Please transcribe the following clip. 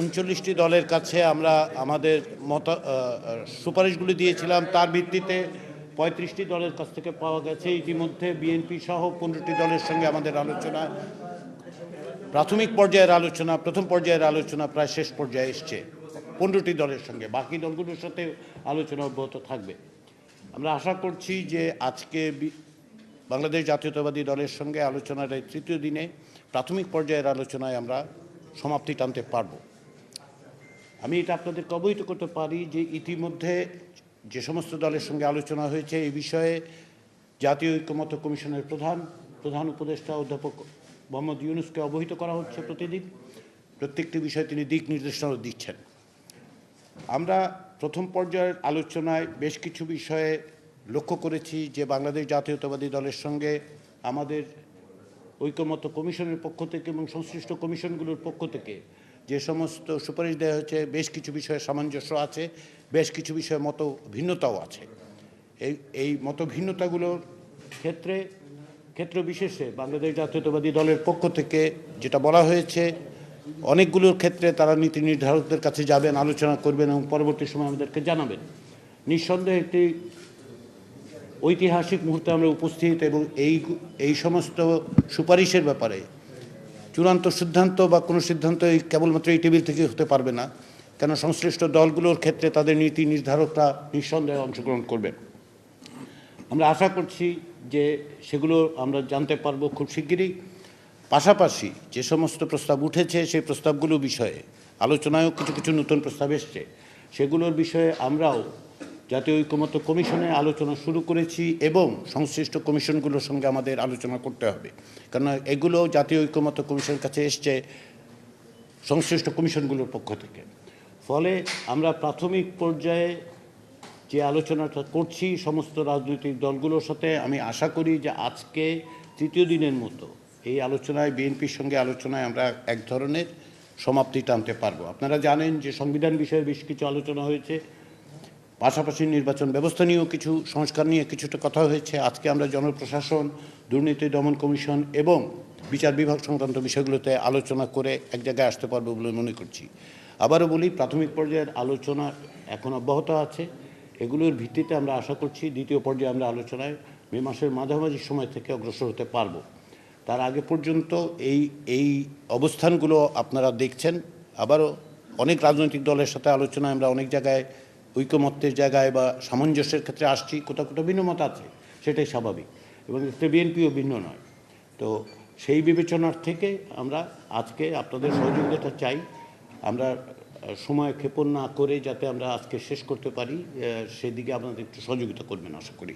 ৩৯টি দলের কাছে আমরা আমাদের সুপারিশগুলি দিয়েছিলাম। তার ভিত্তিতে ৩৫টি দলের কাছ থেকে পাওয়া গেছে। ইতিমধ্যে বিএনপি সহ 15টি দলের সঙ্গে আমাদের আলোচনা, প্রাথমিক পর্যায়ের আলোচনা, প্রথম পর্যায়ের আলোচনা প্রায় শেষ পর্যায়ে এসছে 15টি দলের সঙ্গে। বাকি দলগুলোর সাথে আলোচনা অব্যাহত থাকবে। আমরা আশা করছি যে আজকে বাংলাদেশ জাতীয়তাবাদী দলের সঙ্গে আলোচনার এই তৃতীয় দিনে প্রাথমিক পর্যায়ের আলোচনায় আমরা সমাপ্তি টানতে পারব। আমি এটা আপনাদেরকে অবহিত করতে পারি যে ইতিমধ্যে যে সমস্ত দলের সঙ্গে আলোচনা হয়েছে এই বিষয়ে জাতীয় ঐক্যমত্য কমিশনের প্রধান উপদেষ্টা অধ্যাপক মোহাম্মদ ইউনূসকে অবহিত করা হচ্ছে। প্রতিদিন প্রত্যেকটি বিষয়ে তিনি দিক নির্দেশনা দিচ্ছেন। আমরা প্রথম পর্যায়ের আলোচনায় বেশ কিছু বিষয়ে লক্ষ্য করেছি যে বাংলাদেশ জাতীয়তাবাদী দলের সঙ্গে আমাদের ঐক্যমত্য কমিশনের পক্ষ থেকে এবং সংশ্লিষ্ট কমিশনগুলোর পক্ষ থেকে যে সমস্ত সুপারিশ দেওয়া হয়েছে বেশ কিছু বিষয়ে সামঞ্জস্য আছে, বেশ কিছু বিষয়ে মত ভিন্নতাও আছে। এই মত ভিন্নতাগুলোর ক্ষেত্র বিশেষে বাংলাদেশ জাতীয়তাবাদী দলের পক্ষ থেকে যেটা বলা হয়েছে, অনেকগুলোর ক্ষেত্রে তারা নীতি নির্ধারকদের কাছে যাবেন, আলোচনা করবেন এবং পরবর্তী সময় আমাদেরকে জানাবেন। নিঃসন্দেহে একটি ঐতিহাসিক মুহূর্তে আমরা উপস্থিত এবং এই সমস্ত সুপারিশের ব্যাপারে চূড়ান্ত সিদ্ধান্ত বা কোনো সিদ্ধান্ত কেবলমাত্র এই টেবিল থেকে হতে পারবে না, কেন সংশ্লিষ্ট দলগুলোর ক্ষেত্রে তাদের নীতি নির্ধারকরা নিঃসন্দেহে অংশগ্রহণ করবেন। আমরা আশা করছি যে সেগুলো আমরা জানতে পারবো খুব শিগগিরই। পাশাপাশি যে সমস্ত প্রস্তাব উঠেছে সেই প্রস্তাবগুলো বিষয়ে আলোচনায়ও কিছু নতুন প্রস্তাব এসছে, সেগুলোর বিষয়ে আমরাও জাতীয় ঐক্যমত্য কমিশনে আলোচনা শুরু করেছি এবং সংশ্লিষ্ট কমিশনগুলোর সঙ্গে আমাদের আলোচনা করতে হবে, কারণ এগুলো জাতীয় ঐক্যমত্য কমিশনের কাছে এসছে সংশ্লিষ্ট কমিশনগুলোর পক্ষ থেকে। ফলে আমরা প্রাথমিক পর্যায়ে যে আলোচনাটা করছি সমস্ত রাজনৈতিক দলগুলোর সাথে, আমি আশা করি যে আজকে তৃতীয় দিনের মতো এই আলোচনায় বিএনপির সঙ্গে আলোচনায় আমরা এক ধরনের সমাপ্তি টানতে পারবো। আপনারা জানেন যে সংবিধান বিষয়ে বেশ কিছু আলোচনা হয়েছে, পাশাপাশি নির্বাচন ব্যবস্থা নিয়েও কিছু সংস্কার নিয়ে কিছুটা কথা হয়েছে। আজকে আমরা জনপ্রশাসন, দুর্নীতি দমন কমিশন এবং বিচার বিভাগ সংক্রান্ত বিষয়গুলোতে আলোচনা করে এক জায়গায় আসতে পারবো বলে মনে করছি। আবারও বলি, প্রাথমিক পর্যায়ের আলোচনা এখন অব্যাহত আছে। এগুলোর ভিত্তিতে আমরা আশা করছি দ্বিতীয় পর্যায়ে আমরা আলোচনায় মে মাসের মাঝামাঝি সময় থেকে অগ্রসর হতে পারবো। তার আগে পর্যন্ত এই অবস্থানগুলো আপনারা দেখছেন। আবারও অনেক রাজনৈতিক দলের সাথে আলোচনায় আমরা অনেক জায়গায় ঐকমত্যের জায়গায় বা সামঞ্জস্যের ক্ষেত্রে আসছি, কোথাও ভিন্ন মত আছে, সেটাই স্বাভাবিক, এবং এতে বিএনপিও ভিন্ন নয়। তো সেই বিবেচনার থেকে আমরা আজকে আপনাদের সহযোগিতা চাই। আমরা সময় ক্ষেপণ না করে যাতে আমরা আজকে শেষ করতে পারি সেদিকে আপনাদের একটু সহযোগিতা করবেন আশা করি।